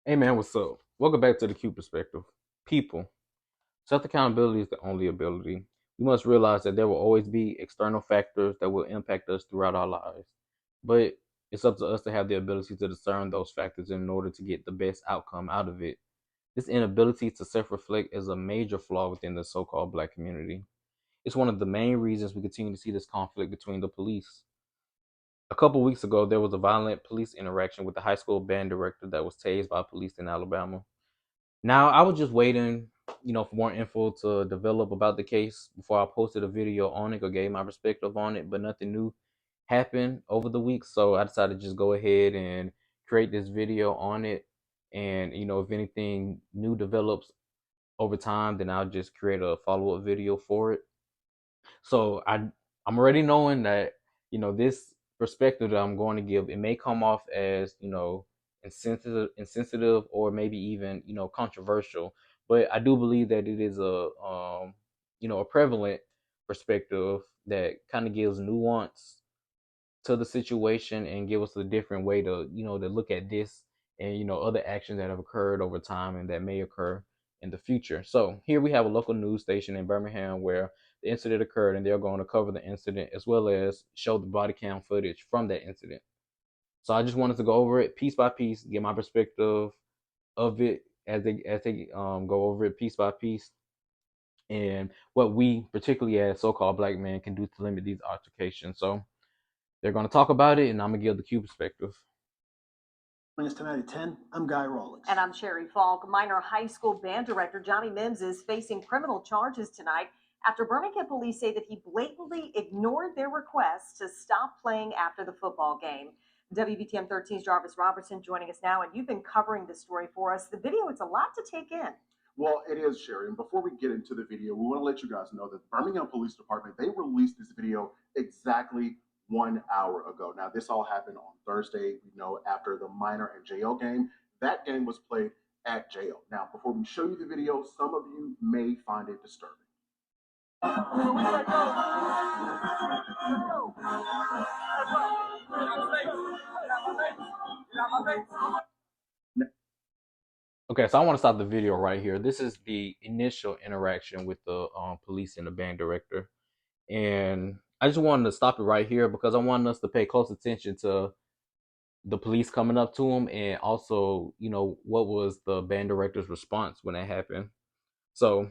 Hey man, what's up? Welcome back to the Q Perspective. People, self accountability is the only ability. We must realize that there will always be external factors that will impact us throughout our lives. But it's up to us to have the ability to discern those factors in order to get the best outcome out of it. This inability to self reflect is a major flaw within the so called black community. It's one of the main reasons we continue to see this conflict between the police. A couple weeks ago, there was a violent police interaction with the high school band director that was tased by police in Alabama. Now, I was just waiting, for more info to develop about the case before I posted a video on it or gave my perspective on it, but nothing new happened over the week. So I decided to just go ahead and create this video on it. And, if anything new develops over time, then I'll just create a follow up video for it. So I'm already knowing that this perspective that I'm going to give, it may come off as insensitive, or maybe even controversial. But I do believe that it is a prevalent perspective that kind of gives nuance to the situation and give us a different way to to look at this and other actions that have occurred over time and that may occur in the future. So here we have a local news station in Birmingham where the incident occurred, and they're going to cover the incident as well as show the body cam footage from that incident. So I just wanted to go over it piece by piece, get my perspective of it as they go over it piece by piece, and what we particularly as so-called black men can do to limit these altercations. So they're going to talk about it, and I'm going to give the Q perspective. Joining us tonight at 10, I'm Guy Rawlings. And I'm Sherry Falk. Minor high school band director Johnny Mims is facing criminal charges tonight after Birmingham police say that he blatantly ignored their request to stop playing after the football game. WBTM 13's Jarvis Robertson joining us now, and you've been covering this story for us. The video, it's a lot to take in. Well, it is, Sherry. And before we get into the video, we want to let you guys know that the Birmingham Police Department, they released this video exactly 1 hour ago. Now, this all happened on Thursday, after the Minor and JL game. That game was played at jail. Now, before we show you the video, some of you may find it disturbing. Okay, so I want to stop the video right here. This is the initial interaction with the police and the band director. And I just wanted to stop it right here because I wanted us to pay close attention to the police coming up to him, and also, what was the band director's response when that happened. So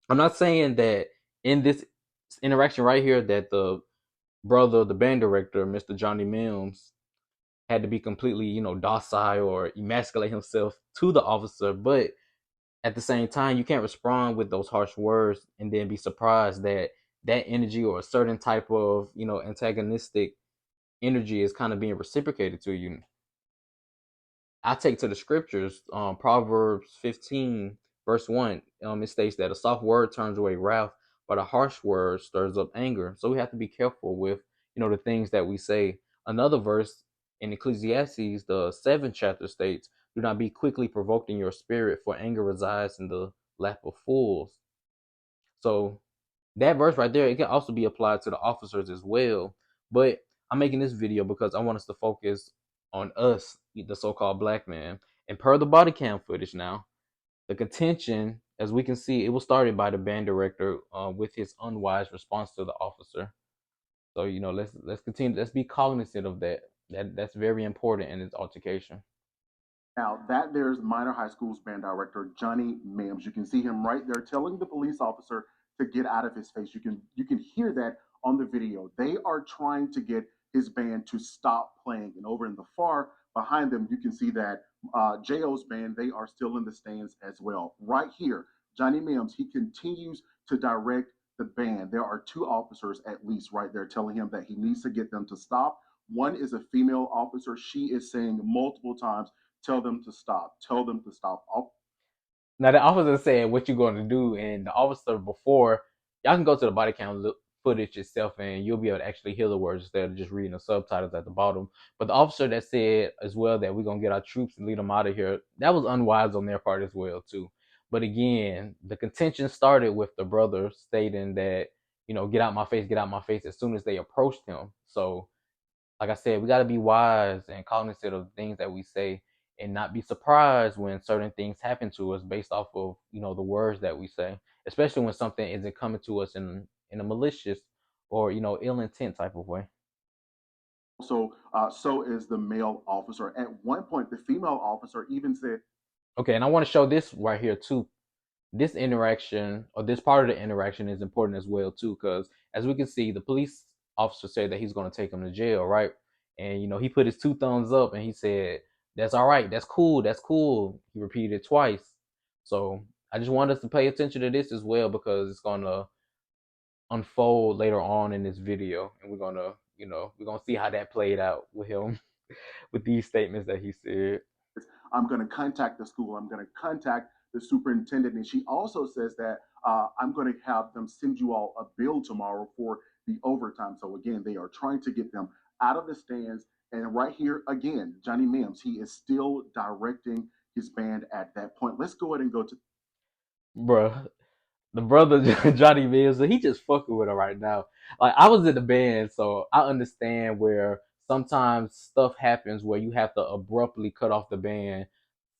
I'm not saying that in this interaction right here that the brother, the band director, Mr. Johnny Mims, had to be completely, docile or emasculate himself to the officer, but at the same time, you can't respond with those harsh words and then be surprised that that energy or a certain type of, antagonistic energy is kind of being reciprocated to you. I take to the scriptures, Proverbs 15, verse 1. It states that a soft word turns away wrath, but a harsh word stirs up anger. So we have to be careful with, the things that we say. Another verse in Ecclesiastes, the 7th chapter states, do not be quickly provoked in your spirit, for anger resides in the lap of fools. So that verse right there, it can also be applied to the officers as well. But I'm making this video because I want us to focus on us, the so-called black man. And per the body cam footage now, the contention, as we can see, it was started by the band director with his unwise response to the officer. So let's continue. Let's be cognizant of that. That's very important in this altercation. Now, there's Minor High School's band director, Johnny Mims. You can see him right there telling the police officer to get out of his face. You can hear that on the video. They are trying to get his band to stop playing. And over in the far behind them, you can see that JO's band, they are still in the stands as well. Right here, Johnny Mims, he continues to direct the band. There are two officers at least right there telling him that he needs to get them to stop. One is a female officer. She is saying multiple times, tell them to stop. Tell them to stop. Now the officer said, "What you going to do?" And the officer before, y'all can go to the body cam footage itself, and you'll be able to actually hear the words instead of just reading the subtitles at the bottom. But the officer that said as well that we're gonna get our troops and lead them out of here, that was unwise on their part as well too. But again, the contention started with the brother stating that get out my face as soon as they approached him. So like I said, we got to be wise and cognizant of the things that we say. and not be surprised when certain things happen to us based off of the words that we say, especially when something isn't coming to us in a malicious or ill intent type of way. Also, so is the male officer. At one point, the female officer even said, Okay, and I want to show this right here too. This interaction or this part of the interaction is important as well too, because as we can see, the police officer said that he's going to take him to jail, right? And he put his two thumbs up and he said, "That's all right, that's cool, that's cool." He repeated it twice. So I just want us to pay attention to this as well because it's going to unfold later on in this video, and we're gonna see how that played out with him with these statements that he said. I'm going to contact the school. I'm going to contact the superintendent. And she also says that I'm going to have them send you all a bill tomorrow for the overtime. So again, they are trying to get them out of the stands. And right here again, Johnny Mims, he is still directing his band at that point. Let's go ahead and go to Bruh, the brother Johnny Mills, he just fucking with her right now. Like I was in the band, so I understand where sometimes stuff happens where you have to abruptly cut off the band.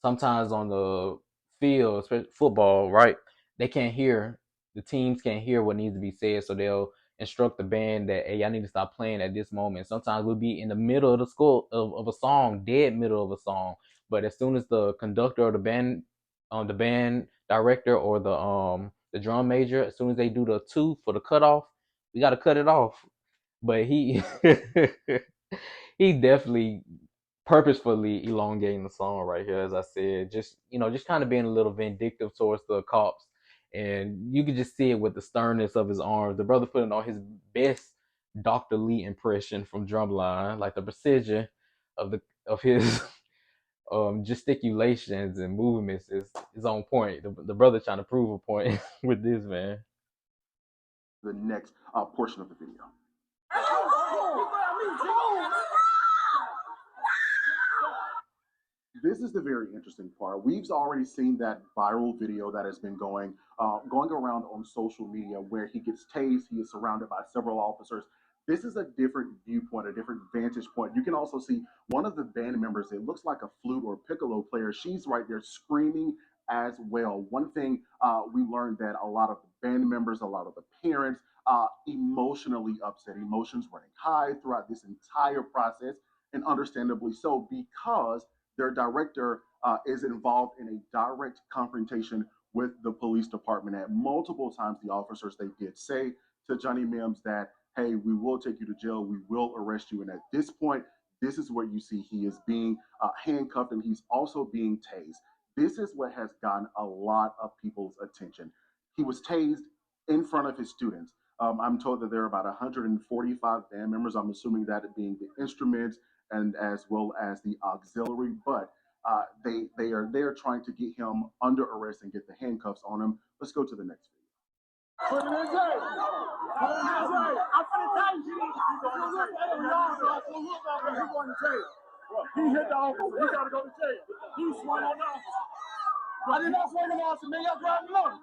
Sometimes on the field, especially football, right? They can't hear the teams can't hear what needs to be said, so they'll instruct the band that hey, I need to stop playing at this moment. Sometimes we'll be in the middle of the school of a song, dead middle of a song, but as soon as the conductor or the band director or the drum major, as soon as they do the two for the cutoff, we got to cut it off. But he he definitely purposefully elongating the song right here, as I said, just kind of being a little vindictive towards the cops, and you could just see it with the sternness of his arms. The brother putting on his best Dr. Lee impression from Drumline, like the precision of his gesticulations and movements is on point. The brother trying to prove a point with this man. the next portion of the video. This is the very interesting part. We've already seen that viral video that has been going around on social media where he gets tased. He is surrounded by several officers. This is a different viewpoint, a different vantage point. You can also see one of the band members. It looks like a flute or piccolo player. She's right there screaming as well. One thing we learned that a lot of the band members, a lot of the parents, emotionally upset, emotions running high throughout this entire process, and understandably so because their director is involved in a direct confrontation with the police department. At multiple times, the officers they did say to Johnny Mims that, "Hey, we will take you to jail. We will arrest you." And at this point, this is where you see he is being handcuffed and he's also being tased. This is what has gotten a lot of people's attention. He was tased in front of his students. I'm told that there are about 145 band members. I'm assuming that being the instruments and as well as the auxiliary. But they are trying to get him under arrest and get the handcuffs on him. Let's go to the next video. Put him in jail. Put him in jail. I'm gonna tell you. He's going to jail. He's going to jail. He hit the officer. He got to go to jail. He swung on the officer. I did not swing on the officer. Man, y'all driving along.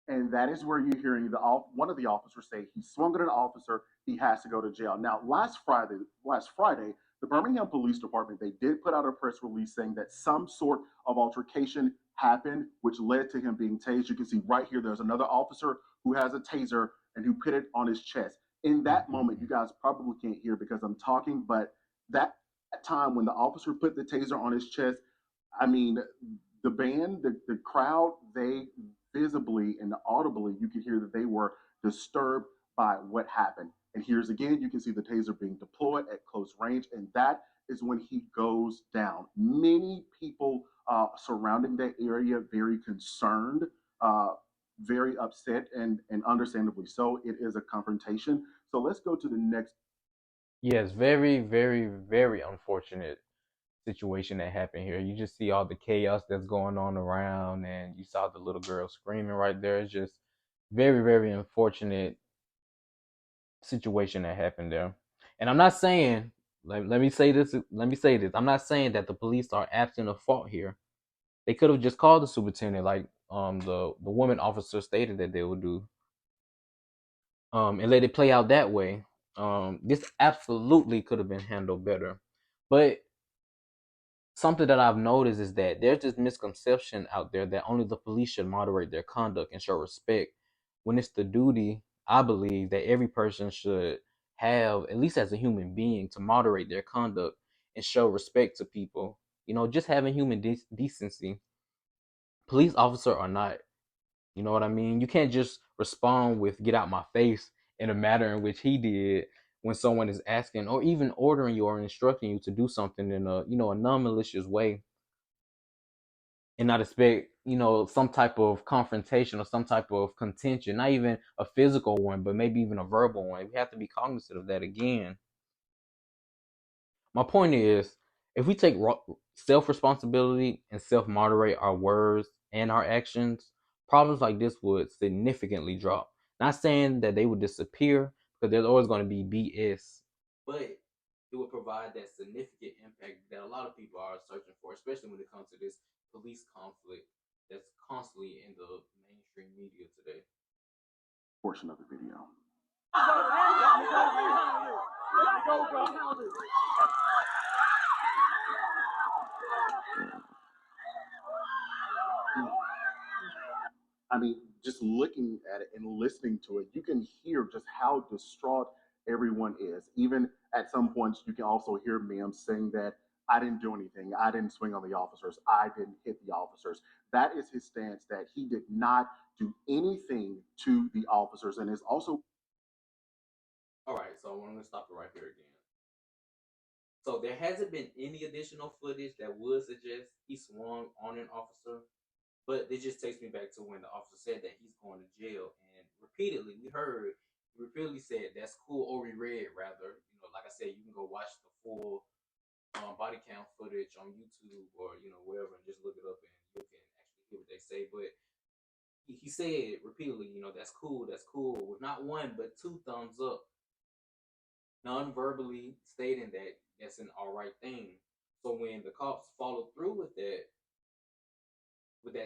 And that is where you're hearing one of the officers say he swung at an officer. He has to go to jail. Now, last Friday, the Birmingham Police Department they did put out a press release saying that some sort of altercation happened, which led to him being tased. You can see right here. There's another officer who has a taser and who put it on his chest. In that moment, you guys probably can't hear because I'm talking, but that time when the officer put the taser on his chest, I mean, the band, the crowd, they visibly and audibly, you could hear that they were disturbed by what happened. And here's again, you can see the taser being deployed at close range, and that is when he goes down. Many people surrounding that area very concerned, very upset, and understandably so. It is a confrontation. So let's go to the next. Yes, very, very, very unfortunate situation that happened here. You just see all the chaos that's going on around, and you saw the little girl screaming right there. It's just very, very unfortunate situation that happened there. And I'm not saying, let me say this, I'm not saying that the police are absent of fault here. They could have just called the superintendent, like the woman officer stated that they would do, and let it play out that way. This absolutely could have been handled better, but something that I've noticed is that there's this misconception out there that only the police should moderate their conduct and show respect, when it's the duty, I believe, that every person should have, at least as a human being, to moderate their conduct and show respect to people. Just having human decency. Police officer or not, you know what I mean? You can't just respond with "get out my face" in a manner in which he did when someone is asking or even ordering you or instructing you to do something in a non-malicious way, and not expect some type of confrontation or some type of contention, not even a physical one, but maybe even a verbal one. We have to be cognizant of that again. My point is, if we take self responsibility and self moderate our words and our actions, problems like this would significantly drop. Not saying that they would disappear, because there's always going to be BS, but it would provide that significant impact that a lot of people are searching for, especially when it comes to this police conflict that's constantly in the mainstream media today. Portion of the video. I mean, just looking at it and listening to it, you can hear just how distraught everyone is. Even at some points, you can also hear Mims saying that I didn't do anything. I didn't swing on the officers. I didn't hit the officers. That is his stance, that he did not do anything to the officers, and is also. All right, so I want to stop it right here again. So there hasn't been any additional footage that would suggest he swung on an officer, but it just takes me back to when the officer said that he's going to jail, and repeatedly we heard he repeatedly said that's cool, or we read rather. Like I said, you can go watch the full body cam footage on YouTube or wherever, and just look it up, and you can actually hear what they say. But he said repeatedly, that's cool, with not one but two thumbs up, non-verbally stating that that's an all right thing. So when the cops followed through with that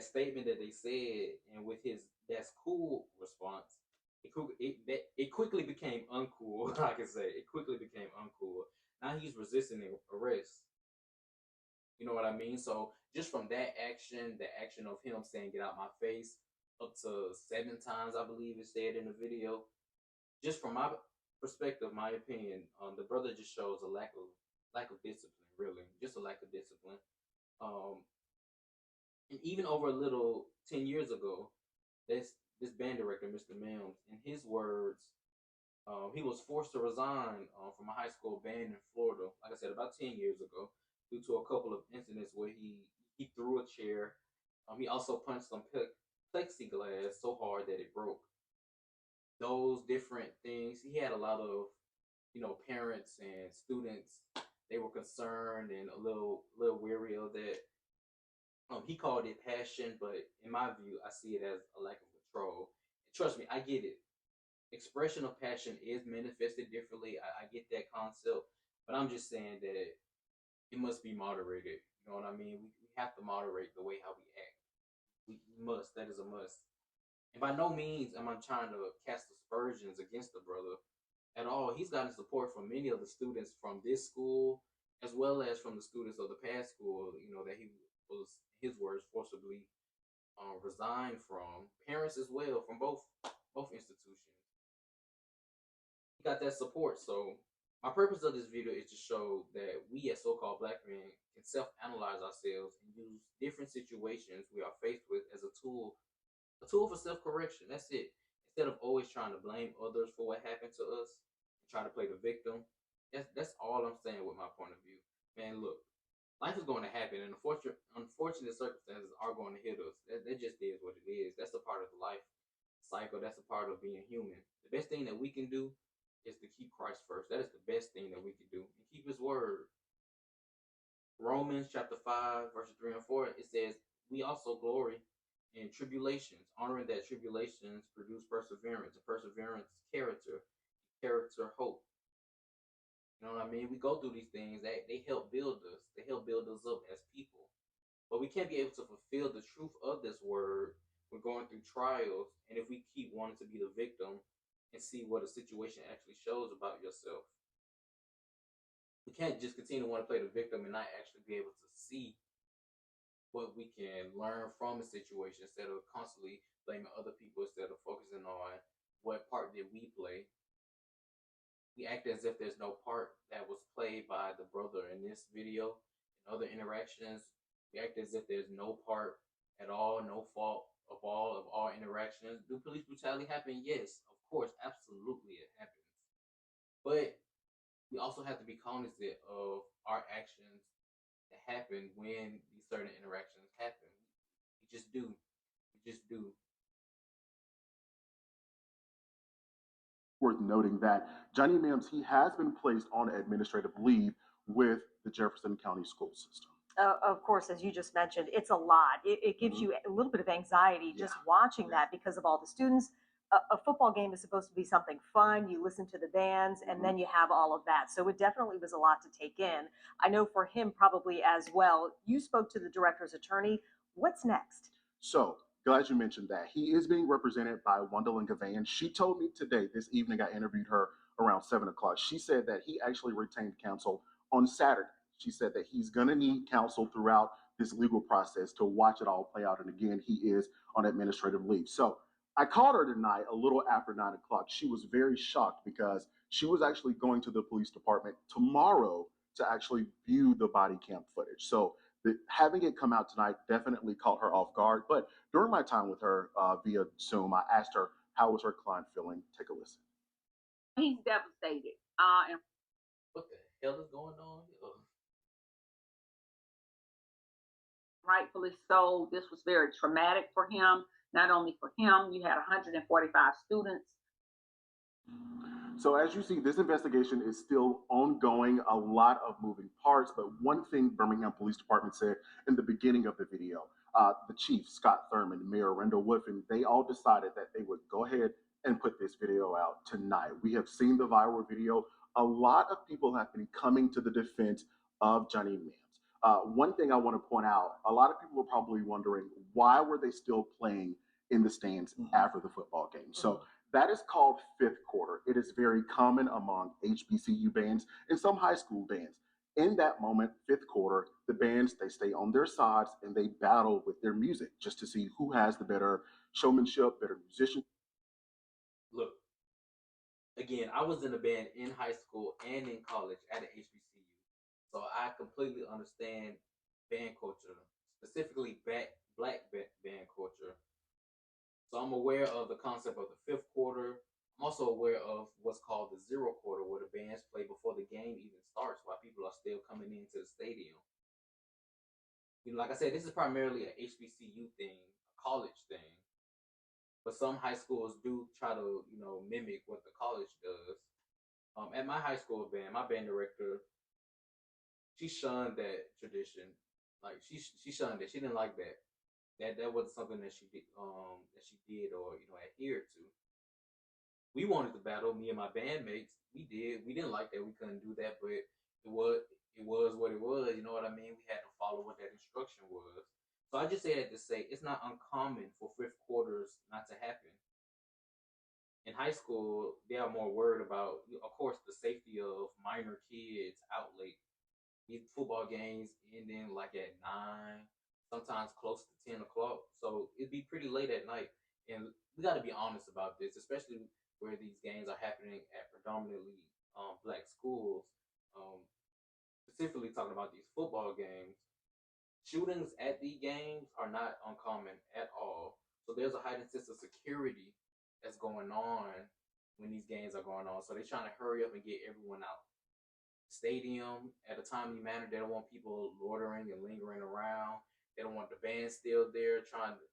statement that they said, and with his "that's cool" response, it quickly became uncool. I can say it quickly became uncool. Now he's resisting arrest. You know what I mean? So just from that action, the action of him saying "get out my face" up to 7 times, I believe it said in the video. Just from my perspective, my opinion, the brother just shows a lack of discipline. Really, just a lack of discipline. Um, and even over a little 10 years ago, this band director, Mr. Mims, in his words, he was forced to resign from a high school band in Florida. Like I said, about 10 years ago, due to a couple of incidents where he threw a chair. He also punched some plexiglass so hard that it broke. Those different things. He had a lot of parents and students. They were concerned and a little weary of that. He called it passion, but in my view, I see it as a lack of control. And trust me, I get it. Expression of passion is manifested differently. I get that concept, but I'm just saying that it must be moderated. You know what I mean? We have to moderate the way how we act. We must. That is a must. And by no means am I trying to cast aspersions against the brother at all. He's gotten support from many of the students from this school, as well as from the students of the past school, that he was, his words, forcibly resigned from. Parents as well from both institutions. He got that support. So my purpose of this video is to show that we as so-called black men can self-analyze ourselves and use different situations we are faced with as a tool for self-correction. That's it. Instead of always trying to blame others for what happened to us and try to play the victim. That's all I'm saying with my point of view. Man, look, life is going to happen, and unfortunate circumstances are going to hit us. That just is what it is. That's a part of the life cycle. That's a part of being human. The best thing that we can do is to keep Christ first. That is the best thing that we can do, and keep His word. Romans chapter 5, verses 3 and 4, it says, "We also glory in tribulations, honoring that tribulations produce perseverance, and perseverance, character, character, hope." You know what I mean? We go through these things that they help build us. They help build us up as people. But we can't be able to fulfill the truth of this word. We're going through trials, and if we keep wanting to be the victim and see what a situation actually shows about yourself, We can't just continue to want to play the victim and not actually be able to see what we can learn from a situation instead of constantly blaming other people instead of focusing on what part did we play. We act as if there's no part that was played by the brother in this video and other interactions. We act as if there's no part at all, no fault of all interactions. Do police brutality happen? Yes, of course, absolutely it happens. But we also have to be cognizant of our actions that happen when these certain interactions happen. We just do. We just do. Worth noting that Johnny Mims, he has been placed on administrative leave with the Jefferson County school system. Of course, as you just mentioned, it's a lot. It gives you a little bit of anxiety just watching that because of all the students. A football game is supposed to be something fun. You listen to the bands, and then you have all of that. So it definitely was a lot to take in. I know for him, probably as well. You spoke to the director's attorney. What's next? So glad you mentioned that. He is being represented by Wendell Gavan. She told me today, this evening, I interviewed her around 7 o'clock. She said that he actually retained counsel on Saturday. She said that he's going to need counsel throughout this legal process to watch it all play out. And again, he is on administrative leave. So I called her tonight a little after 9 o'clock. She was very shocked because she was actually going to the police department tomorrow to actually view the body cam footage. So having it come out tonight definitely caught her off guard. But during my time with her via Zoom, I asked her how was her client feeling. Take a listen. He's devastated. And What the hell is going on? rightfully so. This was very traumatic for him. Not only for him, you had 145 students. So as you see, this investigation is still ongoing, a lot of moving parts, but one thing Birmingham Police Department said in the beginning of the video, the chief, Scott Thurman, Mayor Rendell Woodfin, they all decided that they would go ahead and put this video out tonight. We have seen the viral video. A lot of people have been coming to the defense of Johnny Mims. One thing I want to point out, a lot of people were probably wondering, why were they still playing in the stands after the football game? So that is called fifth quarter. It is very common among HBCU bands and some high school bands. In that moment, fifth quarter, the bands, they stay on their sides and they battle with their music just to see who has the better showmanship, better musician. Look, again, I was in a band in high school and in college at an HBCU. So I completely understand band culture, specifically black band culture. So I'm aware of the concept of the fifth quarter. I'm also aware of what's called the zero quarter, where the bands play before the game even starts, while people are still coming into the stadium. Like I said, this is primarily a HBCU thing, a college thing. But some high schools do try to, mimic what the college does. At my high school band, my band director, she shunned that tradition. Like she shunned it. She didn't like that. That wasn't something that she did or adhered to. We wanted to battle, me and my bandmates. We did. We didn't like that we couldn't do that, but it was what it was. You know what I mean? We had to follow what that instruction was. So I just say that to say it's not uncommon for fifth quarters not to happen. In high school, they are more worried about, of course, the safety of minor kids out late. These football games ending like at 9, sometimes close to 10 o'clock. So it'd be pretty late at night. And we got to be honest about this, especially where these games are happening at predominantly black schools. Um, Specifically talking about these football games, shootings at the games are not uncommon at all. So there's a heightened sense of security that's going on when these games are going on. So they're trying to hurry up and get everyone out stadium at a timely manner. They don't want people loitering and lingering around. They don't want the band still there trying to,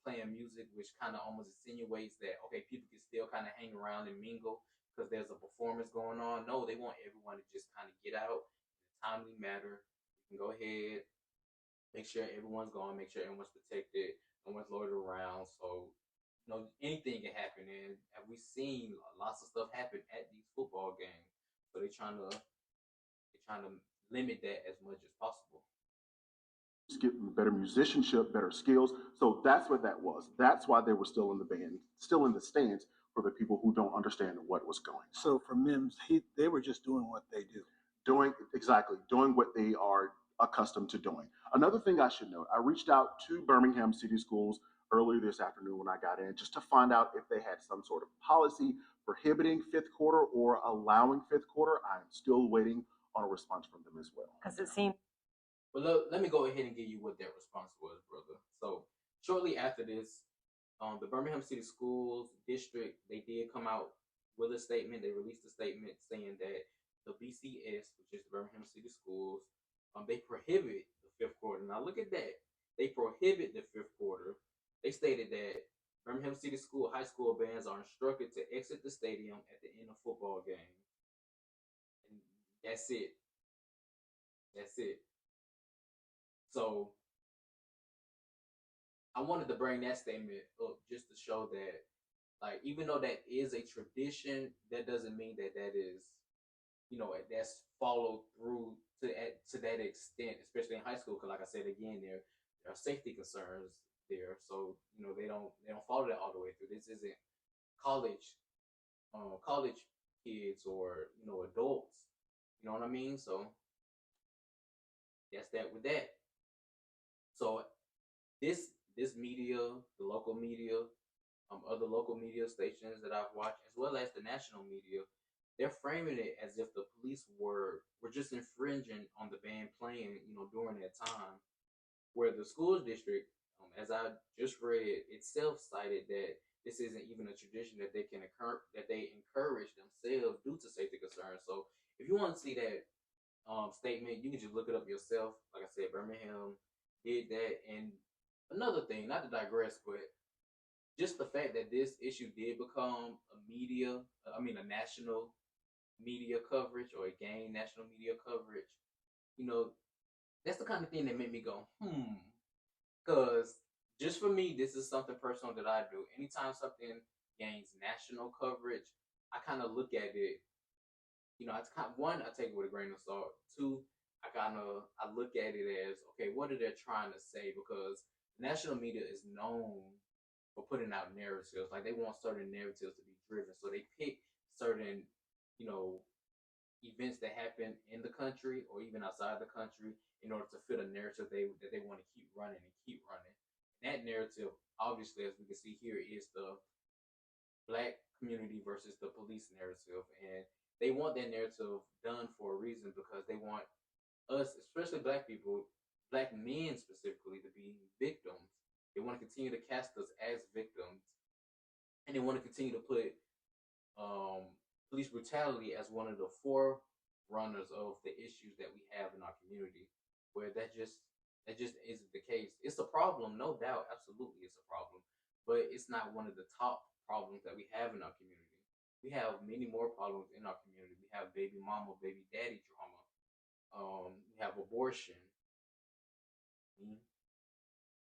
playing music, which kind of almost insinuates that, okay, people can still kind of hang around and mingle because there's a performance going on. No, they want everyone to just kind of get out in a timely manner. You can go ahead, make sure everyone's gone, make sure everyone's protected, no one's loitered around. So, anything can happen. And have we seen lots of stuff happen at these football games? So they're trying to limit that as much as possible. Get better musicianship, better skills. So that's what that was. That's why they were still in the band, still in the stands for the people who don't understand what was going on. So for Mims, they were just doing what they do. doing what they are accustomed to doing. Another thing I should note, I reached out to Birmingham City Schools earlier this afternoon when I got in just to find out if they had some sort of policy prohibiting fifth quarter or allowing fifth quarter. I'm still waiting on a response from them as well. Because it seems. But let me go ahead and give you what their response was, brother. So shortly after this, the Birmingham City Schools District, they did come out with a statement. They released a statement saying that the BCS, which is the Birmingham City Schools, they prohibit the fifth quarter. Now look at that. They prohibit the fifth quarter. They stated that Birmingham City School high school bands are instructed to exit the stadium at the end of football games. And that's it. That's it. So I wanted to bring that statement up just to show that, like, even though that is a tradition, that doesn't mean that that is, that's followed through to that extent, especially in high school. Because, like I said again, there are safety concerns there, so they don't follow that all the way through. This isn't college, college kids or adults. You know what I mean? So that's that with that. So this media, the local media, other local media stations that I've watched, as well as the national media, they're framing it as if the police were just infringing on the band playing, during that time. Where the school district, as I just read, itself cited that this isn't even a tradition that they encourage themselves due to safety concerns. So if you want to see that statement, you can just look it up yourself. Like I said, Birmingham did that. And another thing, not to digress, but just the fact that this issue did become a national media coverage, or it gained national media coverage, you know, that's the kind of thing that made me go, because just for me, this is something personal that I do. Anytime something gains national coverage, I kind of look at it, it's kind of, one, I take it with a grain of salt. Two, I look at it as, okay, what are they trying to say? Because the national media is known for putting out narratives. Like, they want certain narratives to be driven, so they pick certain, you know, events that happen in the country or even outside the country in order to fit a narrative that they want to keep running and keep running. And that narrative, obviously, as we can see here, is the black community versus the police narrative. And they want that narrative done for a reason, because they want us, especially black people, black men specifically, to be victims. They want to continue to cast us as victims, and they want to continue to put police brutality as one of the forerunners of the issues that we have in our community. Where that just isn't the case. It's a problem, no doubt, absolutely, it's a problem, but it's not one of the top problems that we have in our community. We have many more problems in our community. We have baby mama, baby daddy drama. We have abortion.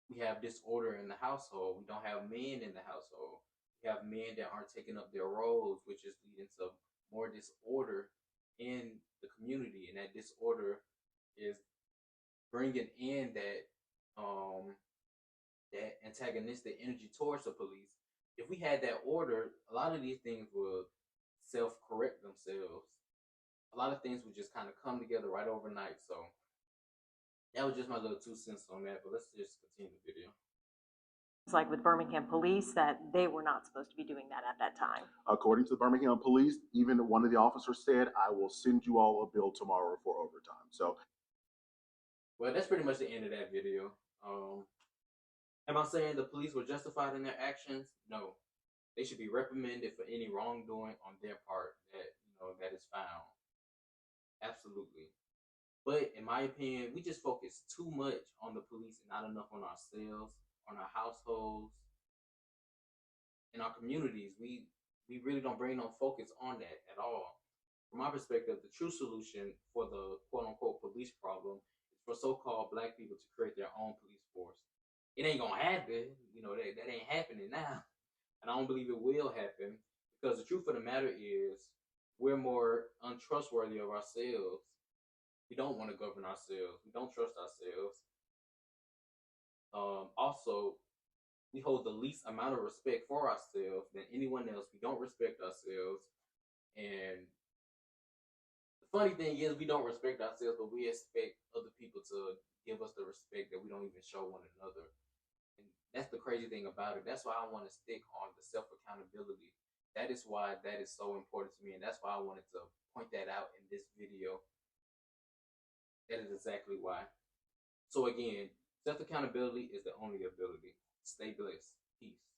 We have disorder in the household. We don't have men in the household. We have men that aren't taking up their roles, which is leading to more disorder in the community, and that disorder is bringing in that antagonistic energy towards the police. If we had that order, a lot of these things would self-correct themselves. A lot of things would just kind of come together right overnight. So that was just my little 2 cents on that. But let's just continue the video. It's like with Birmingham police that they were not supposed to be doing that at that time. According to the Birmingham police, even one of the officers said, "I will send you all a bill tomorrow for overtime." So, well, that's pretty much the end of that video. Am I saying the police were justified in their actions? No. They should be reprimanded for any wrongdoing on their part that is found. Absolutely. But in my opinion, we just focus too much on the police and not enough on ourselves, on our households, in our communities. We really don't bring no focus on that at all. From my perspective, the true solution for the quote-unquote police problem is for so-called black people to create their own police force. It ain't gonna happen. That ain't happening now. And I don't believe it will happen, because the truth of the matter is we're more untrustworthy of ourselves. We don't want to govern ourselves. We don't trust ourselves. Also, we hold the least amount of respect for ourselves than anyone else. We don't respect ourselves. And the funny thing is, we don't respect ourselves, but we expect other people to give us the respect that we don't even show one another. And that's the crazy thing about it. That's why I want to stick on the self accountability. That is why that is so important to me, and that's why I wanted to point that out in this video. That is exactly why. So again, self accountability is the only ability. Stay blessed. Peace.